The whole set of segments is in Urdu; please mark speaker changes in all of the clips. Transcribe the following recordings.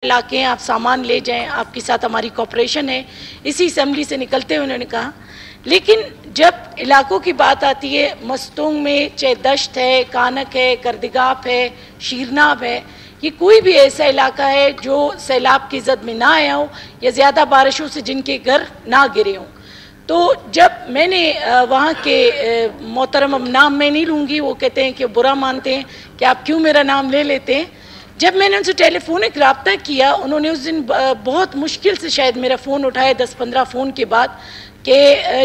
Speaker 1: علاقے ہیں, آپ سامان لے جائیں, آپ کے ساتھ ہماری کوپریشن ہے. اسی اسمبلی سے نکلتے ہوئے انہوں نے کہا. لیکن جب علاقوں کی بات آتی ہے, مستونگ میں چاہے دشت ہے, کانک ہے, کردگاپ ہے, شیرناب ہے, یہ کوئی بھی ایسا علاقہ ہے جو سیلاب کی زد میں نہ آیا ہو یا زیادہ بارشوں سے جن کے گھر نہ گرے ہوں. تو جب میں نے وہاں کے محترم, اب نام میں نہیں لوں گی, وہ کہتے ہیں کہ برا مانتے ہیں کہ آپ کیوں میرا نام لے لیتے ہیں. جب میں نے ان سے ٹیلی فونک رابطہ کیا, انہوں نے اس دن بہت مشکل سے شاید میرا فون اٹھایا 10-15 فون کے بعد, کہ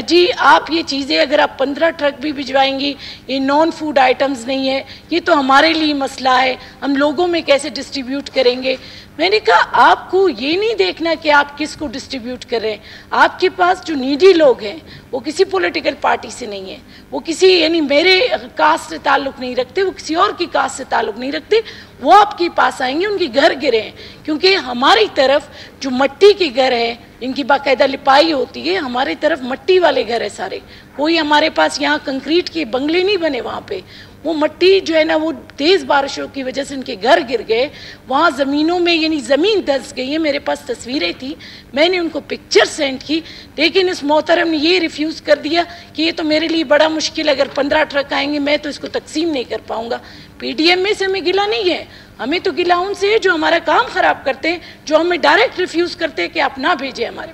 Speaker 1: جی آپ یہ چیزیں اگر آپ 15 ٹرک بھی بھجوائیں گی, یہ نان فوڈ آئٹمز نہیں ہے, یہ تو ہمارے لیے مسئلہ ہے, ہم لوگوں میں کیسے ڈسٹریبیوٹ کریں گے. میں نے کہا آپ کو یہ نہیں دیکھنا کہ آپ کس کو ڈسٹریبیوٹ کر رہے ہیں. آپ کے پاس جو نیڈی لوگ ہیں وہ کسی پولیٹیکل پارٹی سے نہیں ہیں, وہ کسی یعنی میرے کاسٹ سے تعلق نہیں رکھتے, وہ کسی اور کی کاسٹ سے تعلق نہیں رکھتے, وہ آپ کے پاس آئیں گے, ان کے گھر گرے ہیں. کیونکہ ہماری طرف جو مٹی کے گھر ہیں, ان کی باقاعدہ لپائی ہوتی ہے, ہماری طرف مٹی والے گھر ہیں سارے. کوئی ہمارے پاس یہاں کنکریٹ کے بنگلے نہیں بنے, وہاں پہ وہ مٹی جو ہے نا وہ تیز بارشوں کی وجہ سے ان کے گھر گر گئے. وہاں زمینوں میں یعنی زمین دھس گئی ہے. میرے پاس تصویریں تھیں, میں نے ان کو پکچر سینڈ کی, لیکن اس محترم نے یہ ریفیوز کر دیا کہ یہ تو میرے لیے بڑا مشکل, اگر 15 ٹرک آئیں گے میں تو اس کو تقسیم نہیں کر پاؤں گا. پی ڈی ایم میں سے ہمیں گلہ نہیں ہے, ہمیں تو گلہ ان سے ہے جو ہمارا کام خراب کرتے ہیں, جو ہمیں ڈائریکٹ ریفیوز کرتے ہیں کہ آپ نہ بھیجیں ہمارے